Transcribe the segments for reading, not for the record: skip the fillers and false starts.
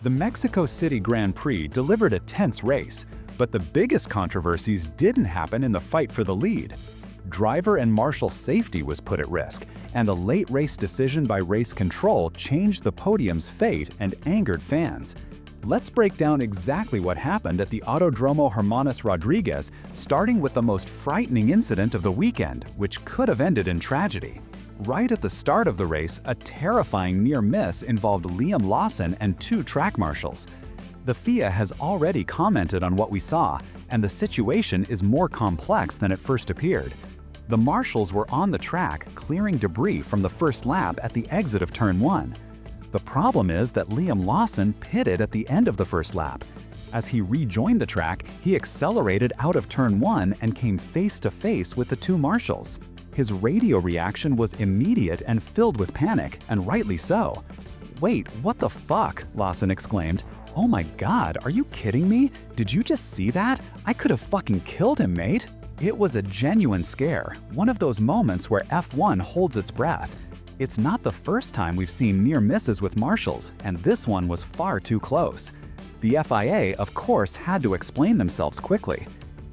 The Mexico City Grand Prix delivered a tense race, but the biggest controversies didn't happen in the fight for the lead. Driver and marshal safety was put at risk, and a late race decision by race control changed the podium's fate and angered fans. Let's break down exactly what happened at the Autodromo Hermanos Rodriguez, starting with the most frightening incident of the weekend, which could have ended in tragedy. Right at the start of the race, a terrifying near miss involved Liam Lawson and two track marshals. The FIA has already commented on what we saw, and the situation is more complex than it first appeared. The marshals were on the track clearing debris from the first lap at the exit of Turn 1. The problem is that Liam Lawson pitted at the end of the first lap. As he rejoined the track, he accelerated out of Turn 1 and came face to face with the two marshals. His radio reaction was immediate and filled with panic, and rightly so. "Wait, what the fuck?" Lawson exclaimed. "Oh my god, are you kidding me? Did you just see that? I could have fucking killed him, mate." It was a genuine scare, one of those moments where F1 holds its breath. It's not the first time we've seen near misses with marshals, and this one was far too close. The FIA, of course, had to explain themselves quickly.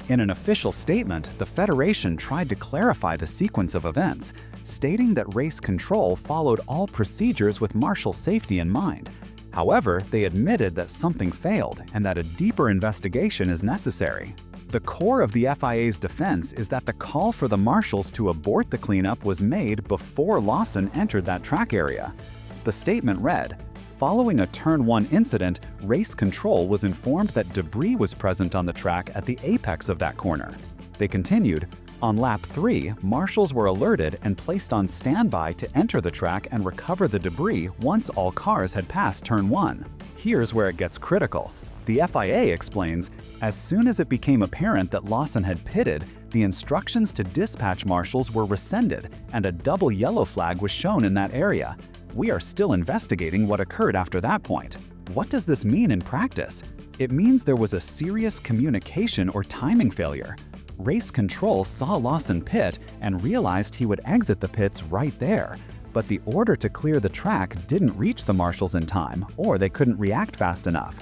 In an official statement, the Federation tried to clarify the sequence of events, stating that race control followed all procedures with marshal safety in mind. However, they admitted that something failed and that a deeper investigation is necessary. The core of the FIA's defense is that the call for the marshals to abort the cleanup was made before Lawson entered that track area. The statement read, "Following a Turn 1 incident, race control was informed that debris was present on the track at the apex of that corner." They continued, "On lap 3, marshals were alerted and placed on standby to enter the track and recover the debris once all cars had passed Turn 1. Here's where it gets critical. The FIA explains, as soon as it became apparent that Lawson had pitted, the instructions to dispatch marshals were rescinded and a double yellow flag was shown in that area. We are still investigating what occurred after that point. What does this mean in practice? It means there was a serious communication or timing failure. Race control saw Lawson pit and realized he would exit the pits right there, but the order to clear the track didn't reach the marshals in time, or they couldn't react fast enough.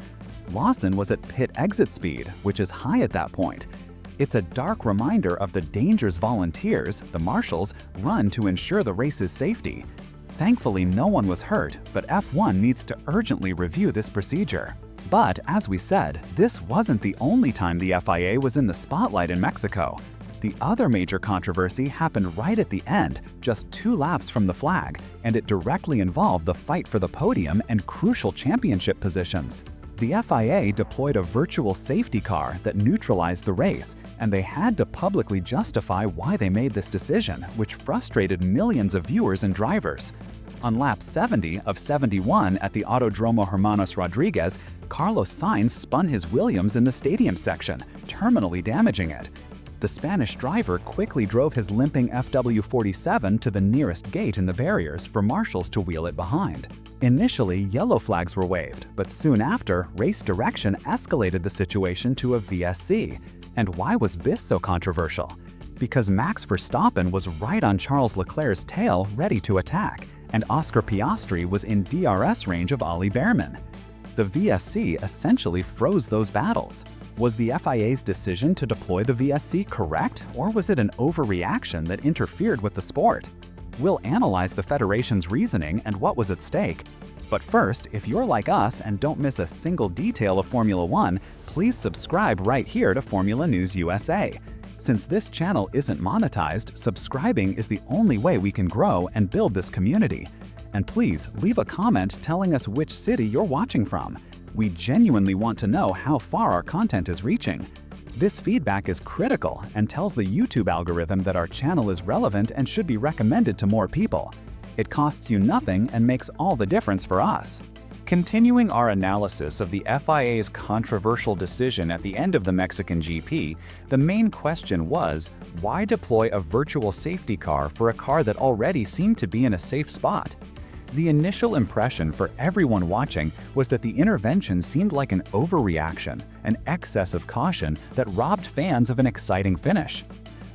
Lawson was at pit exit speed, which is high at that point. It's a dark reminder of the dangers volunteers, the marshals, run to ensure the race's safety. Thankfully, no one was hurt, but F1 needs to urgently review this procedure. But as we said, this wasn't the only time the FIA was in the spotlight in Mexico. The other major controversy happened right at the end, just 2 laps from the flag, and it directly involved the fight for the podium and crucial championship positions. The FIA deployed a virtual safety car that neutralized the race, and they had to publicly justify why they made this decision, which frustrated millions of viewers and drivers. On lap 70 of 71 at the Autodromo Hermanos Rodriguez, Carlos Sainz spun his Williams in the stadium section, terminally damaging it. The Spanish driver quickly drove his limping FW47 to the nearest gate in the barriers for marshals to wheel it behind. Initially, yellow flags were waved, but soon after, race direction escalated the situation to a VSC. And why was this so controversial? Because Max Verstappen was right on Charles Leclerc's tail, ready to attack, and Oscar Piastri was in DRS range of Ollie Behrman. The VSC essentially froze those battles. Was the FIA's decision to deploy the VSC correct, or was it an overreaction that interfered with the sport? We'll analyze the Federation's reasoning and what was at stake. But first, if you're like us and don't miss a single detail of Formula One, please subscribe right here to Formula News USA. Since this channel isn't monetized, subscribing is the only way we can grow and build this community. And please leave a comment telling us which city you're watching from. We genuinely want to know how far our content is reaching. This feedback is critical and tells the YouTube algorithm that our channel is relevant and should be recommended to more people. It costs you nothing and makes all the difference for us. Continuing our analysis of the FIA's controversial decision at the end of the Mexican GP, the main question was, why deploy a virtual safety car for a car that already seemed to be in a safe spot? The initial impression for everyone watching was that the intervention seemed like an overreaction, an excess of caution that robbed fans of an exciting finish.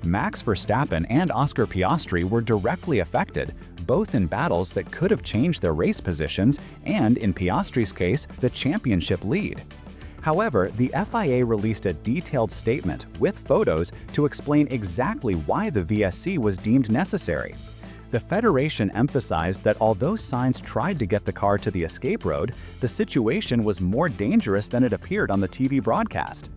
Max Verstappen and Oscar Piastri were directly affected, both in battles that could have changed their race positions and, in Piastri's case, the championship lead. However, the FIA released a detailed statement with photos to explain exactly why the VSC was deemed necessary. The federation emphasized that although Sainz tried to get the car to the escape road, the situation was more dangerous than it appeared on the TV broadcast.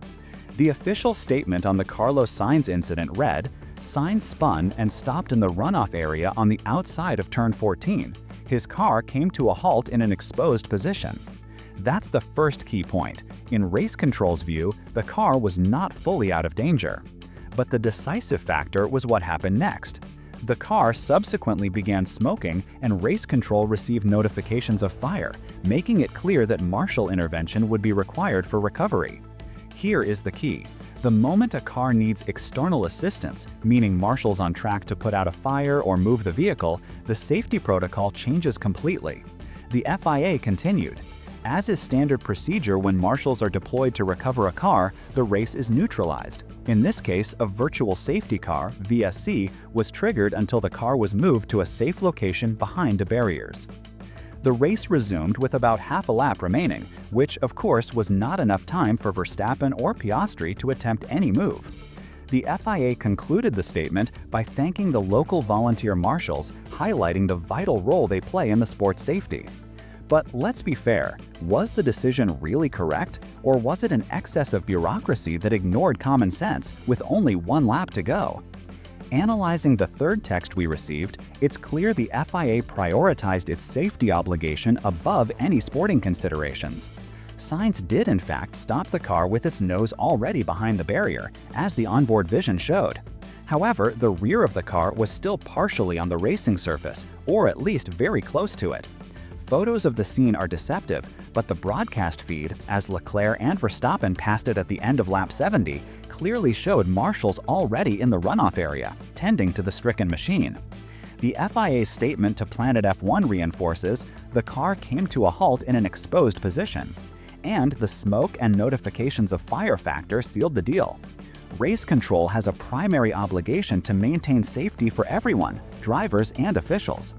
The official statement on the Carlos Sainz incident read, "Sainz spun and stopped in the runoff area on the outside of turn 14. His car came to a halt in an exposed position." That's the first key point. In race control's view, the car was not fully out of danger. But the decisive factor was what happened next. The car subsequently began smoking, and race control received notifications of fire, making it clear that marshal intervention would be required for recovery. Here is the key. The moment a car needs external assistance, meaning marshals on track to put out a fire or move the vehicle, the safety protocol changes completely. The FIA continued. As is standard procedure when marshals are deployed to recover a car, the race is neutralized. In this case, a virtual safety car, VSC, was triggered until the car was moved to a safe location behind the barriers. The race resumed with about half a lap remaining, which of course was not enough time for Verstappen or Piastri to attempt any move. The FIA concluded the statement by thanking the local volunteer marshals, highlighting the vital role they play in the sport's safety. But let's be fair, was the decision really correct, or was it an excess of bureaucracy that ignored common sense with only one lap to go? Analyzing the third text we received, it's clear the FIA prioritized its safety obligation above any sporting considerations. Sainz did in fact stop the car with its nose already behind the barrier, as the onboard vision showed. However, the rear of the car was still partially on the racing surface, or at least very close to it. Photos of the scene are deceptive, but the broadcast feed, as Leclerc and Verstappen passed it at the end of lap 70, clearly showed marshals already in the runoff area, tending to the stricken machine. The FIA's statement to Planet F1 reinforces, the car came to a halt in an exposed position. And the smoke and notifications of fire factor sealed the deal. Race control has a primary obligation to maintain safety for everyone, drivers and officials.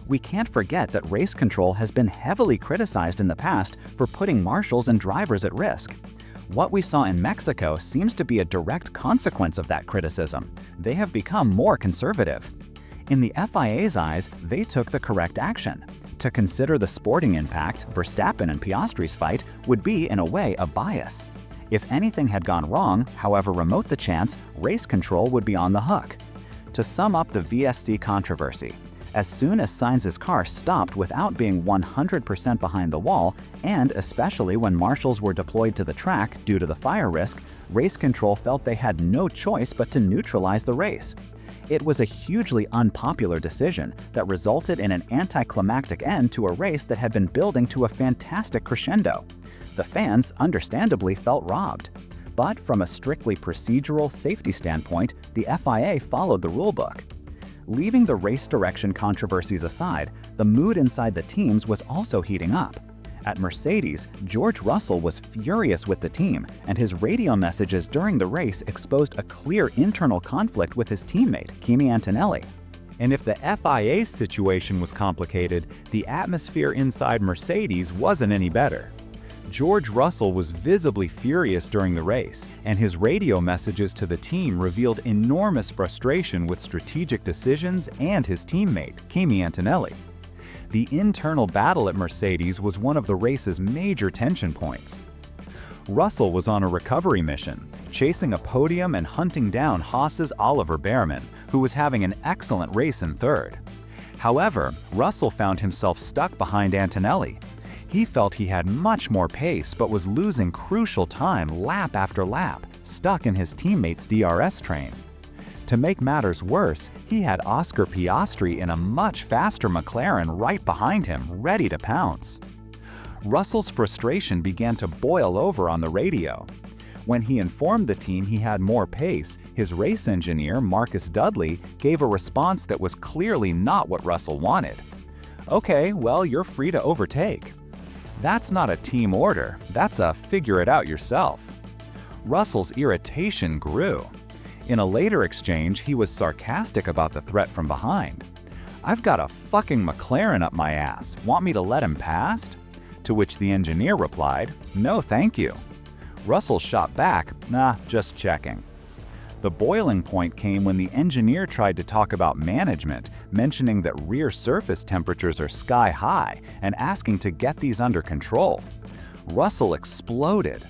We can't forget that race control has been heavily criticized in the past for putting marshals and drivers at risk. What we saw in Mexico seems to be a direct consequence of that criticism. They have become more conservative. In the FIA's eyes, they took the correct action. To consider the sporting impact, Verstappen and Piastri's fight would be, in a way, a bias. If anything had gone wrong, however remote the chance, race control would be on the hook. To sum up the VSC controversy, as soon as Sainz's car stopped without being 100% behind the wall, and especially when marshals were deployed to the track due to the fire risk, race control felt they had no choice but to neutralize the race. It was a hugely unpopular decision that resulted in an anticlimactic end to a race that had been building to a fantastic crescendo. The fans, understandably, felt robbed. But from a strictly procedural safety standpoint, the FIA followed the rulebook. Leaving the race direction controversies aside, the mood inside the teams was also heating up. At Mercedes, George Russell was furious with the team, and his radio messages during the race exposed a clear internal conflict with his teammate, Kimi Antonelli. And if the FIA's situation was complicated, the atmosphere inside Mercedes wasn't any better. George Russell was visibly furious during the race, and his radio messages to the team revealed enormous frustration with strategic decisions and his teammate, Kimi Antonelli. The internal battle at Mercedes was one of the race's major tension points. Russell was on a recovery mission, chasing a podium and hunting down Haas's Oliver Behrman, who was having an excellent race in third. However, Russell found himself stuck behind Antonelli. He felt he had much more pace but was losing crucial time lap after lap, stuck in his teammate's DRS train. To make matters worse, he had Oscar Piastri in a much faster McLaren right behind him, ready to pounce. Russell's frustration began to boil over on the radio. When he informed the team he had more pace, his race engineer, Marcus Dudley, gave a response that was clearly not what Russell wanted. "Okay, well, you're free to overtake." That's not a team order, that's a figure it out yourself. Russell's irritation grew. In a later exchange, he was sarcastic about the threat from behind. "I've got a fucking McLaren up my ass. Want me to let him past?" To which the engineer replied, "No, thank you." Russell shot back, "Nah, just checking." The boiling point came when the engineer tried to talk about management, mentioning that rear surface temperatures are sky high and asking to get these under control. Russell exploded.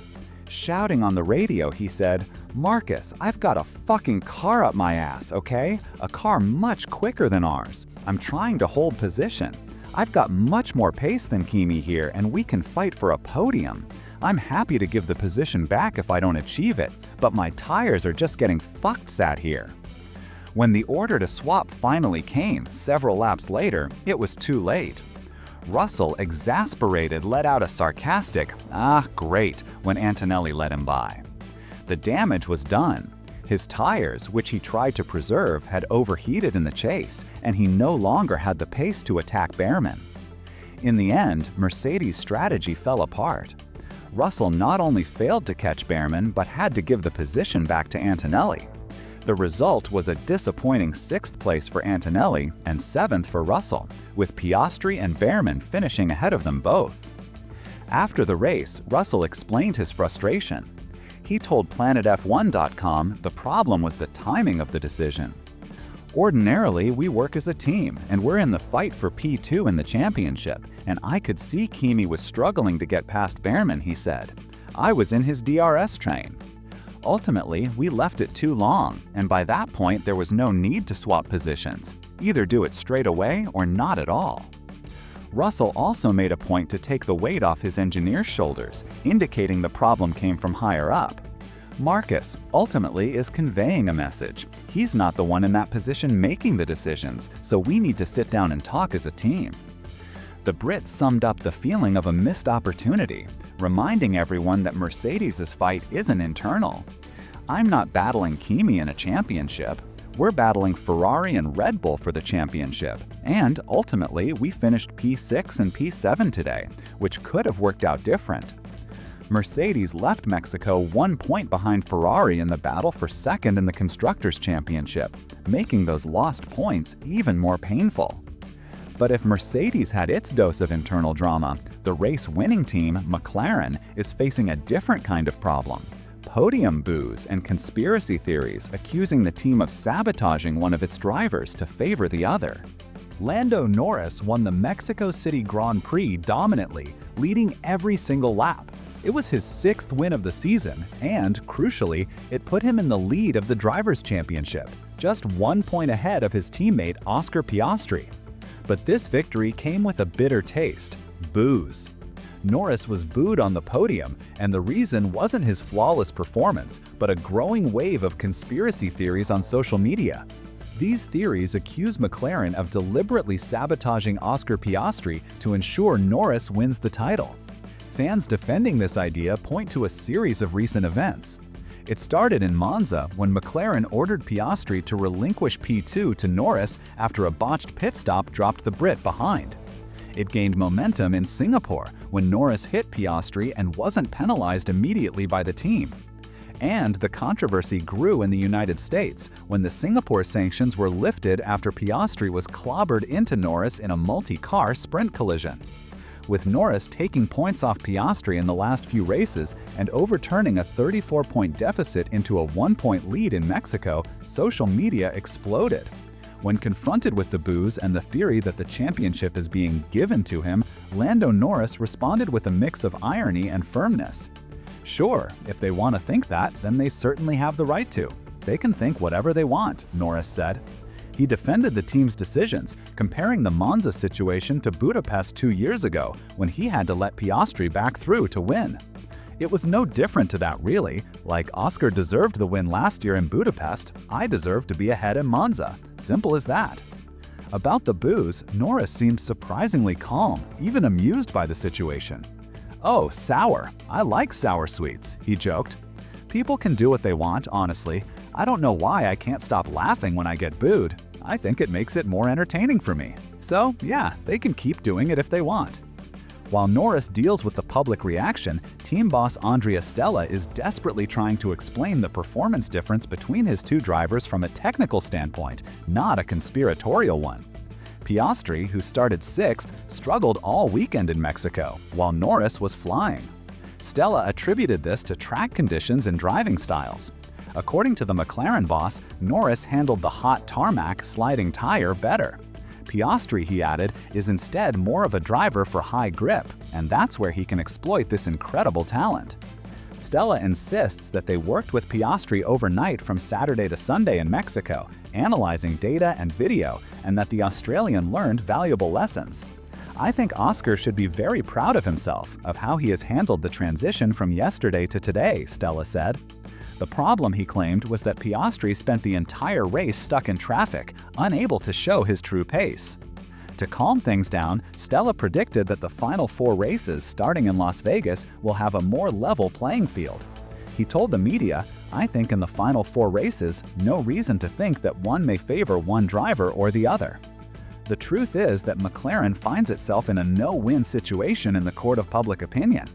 Shouting on the radio, he said, "Marcus, I've got a fucking car up my ass, okay? A car much quicker than ours. I'm trying to hold position. I've got much more pace than Kimi here, and we can fight for a podium. I'm happy to give the position back if I don't achieve it, but my tires are just getting fucked sat here." When the order to swap finally came, several laps later, it was too late. Russell, exasperated, let out a sarcastic, "Ah, great," when Antonelli let him by. The damage was done. His tires, which he tried to preserve, had overheated in the chase, and he no longer had the pace to attack Behrman. In the end, Mercedes' strategy fell apart. Russell not only failed to catch Behrman, but had to give the position back to Antonelli. The result was a disappointing 6th place for Antonelli and 7th for Russell, with Piastri and Behrman finishing ahead of them both. After the race, Russell explained his frustration. He told PlanetF1.com the problem was the timing of the decision. "Ordinarily, we work as a team, and we're in the fight for P2 in the championship, and I could see Kimi was struggling to get past Behrman," he said. "I was in his DRS train. Ultimately, we left it too long, and by that point there was no need to swap positions. Either do it straight away or not at all." Russell also made a point to take the weight off his engineer's shoulders, indicating the problem came from higher up. Marcus ultimately is conveying a message. He's not the one in that position making the decisions, so we need to sit down and talk as a team. The Brit summed up the feeling of a missed opportunity, reminding everyone that Mercedes' fight isn't internal. "I'm not battling Kimi in a championship. We're battling Ferrari and Red Bull for the championship, and ultimately we finished P6 and P7 today, which could have worked out different." Mercedes left Mexico 1 point behind Ferrari in the battle for second in the Constructors' Championship, making those lost points even more painful. But if Mercedes had its dose of internal drama, the race-winning team, McLaren, is facing a different kind of problem. Podium boos and conspiracy theories accusing the team of sabotaging one of its drivers to favor the other. Lando Norris won the Mexico City Grand Prix dominantly, leading every single lap. It was his 6th win of the season, and, crucially, it put him in the lead of the Drivers' Championship, just 1 point ahead of his teammate Oscar Piastri. But this victory came with a bitter taste: boos. Norris was booed on the podium, and the reason wasn't his flawless performance, but a growing wave of conspiracy theories on social media. These theories accuse McLaren of deliberately sabotaging Oscar Piastri to ensure Norris wins the title. Fans defending this idea point to a series of recent events. It started in Monza when McLaren ordered Piastri to relinquish P2 to Norris after a botched pit stop dropped the Brit behind. It gained momentum in Singapore when Norris hit Piastri and wasn't penalized immediately by the team. And the controversy grew in the United States when the Singapore sanctions were lifted after Piastri was clobbered into Norris in a multi-car sprint collision. With Norris taking points off Piastri in the last few races and overturning a 34-point deficit into a 1-point lead in Mexico, social media exploded. When confronted with the boos and the theory that the championship is being given to him, Lando Norris responded with a mix of irony and firmness. "Sure, if they want to think that, then they certainly have the right to. They can think whatever they want," Norris said. He defended the team's decisions, comparing the Monza situation to Budapest 2 years ago when he had to let Piastri back through to win. "It was no different to that really. Like Oscar deserved the win last year in Budapest, I deserve to be ahead in Monza. Simple as that." About the boos, Norris seemed surprisingly calm, even amused by the situation. "Oh, sour. I like sour sweets," he joked. "People can do what they want, honestly. I don't know why I can't stop laughing when I get booed. I think it makes it more entertaining for me. So, yeah, they can keep doing it if they want." While Norris deals with the public reaction, team boss Andrea Stella is desperately trying to explain the performance difference between his two drivers from a technical standpoint, not a conspiratorial one. Piastri, who started 6th, struggled all weekend in Mexico, while Norris was flying. Stella attributed this to track conditions and driving styles. According to the McLaren boss, Norris handled the hot tarmac sliding tire better. Piastri, he added, is instead more of a driver for high grip, and that's where he can exploit this incredible talent. Stella insists that they worked with Piastri overnight from Saturday to Sunday in Mexico, analyzing data and video, and that the Australian learned valuable lessons. I think Oscar should be very proud of himself, of how he has handled the transition from yesterday to today, Stella said. The problem, he claimed, was that Piastri spent the entire race stuck in traffic, unable to show his true pace. To calm things down, Stella predicted that the final 4 races starting in Las Vegas will have a more level playing field. He told the media, "I think in the final 4 races, no reason to think that one may favor one driver or the other." The truth is that McLaren finds itself in a no-win situation in the court of public opinion.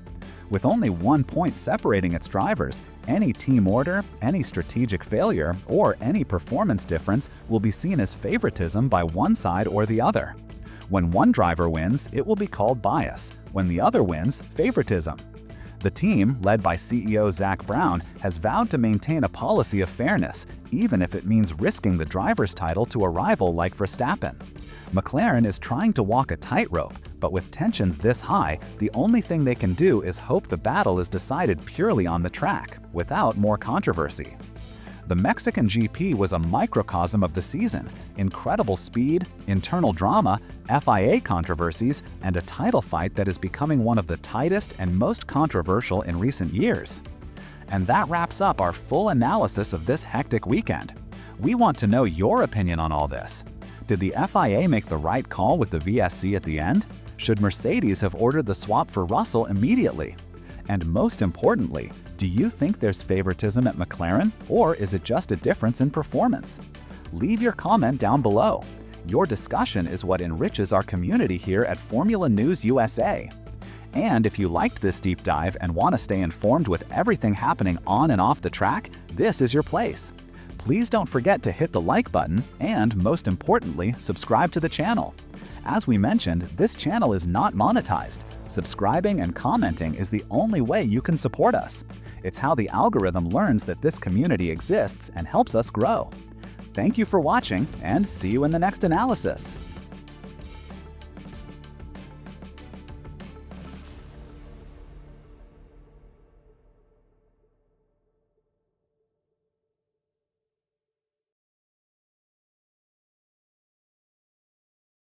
With only 1 point separating its drivers, any team order, any strategic failure, or any performance difference will be seen as favoritism by one side or the other. When one driver wins, it will be called bias. When the other wins, favoritism. The team, led by CEO Zak Brown, has vowed to maintain a policy of fairness, even if it means risking the driver's title to a rival like Verstappen. McLaren is trying to walk a tightrope, but with tensions this high, the only thing they can do is hope the battle is decided purely on the track, without more controversy. The Mexican GP was a microcosm of the season: incredible speed, internal drama, FIA controversies, and a title fight that is becoming one of the tightest and most controversial in recent years. And that wraps up our full analysis of this hectic weekend. We want to know your opinion on all this. Did the FIA make the right call with the VSC at the end? Should Mercedes have ordered the swap for Russell immediately? And most importantly, do you think there's favoritism at McLaren, or is it just a difference in performance? Leave your comment down below. Your discussion is what enriches our community here at Formula News USA. And if you liked this deep dive and want to stay informed with everything happening on and off the track, this is your place. Please don't forget to hit the like button and, most importantly, subscribe to the channel. As we mentioned, this channel is not monetized. Subscribing and commenting is the only way you can support us. It's how the algorithm learns that this community exists and helps us grow. Thank you for watching, and see you in the next analysis.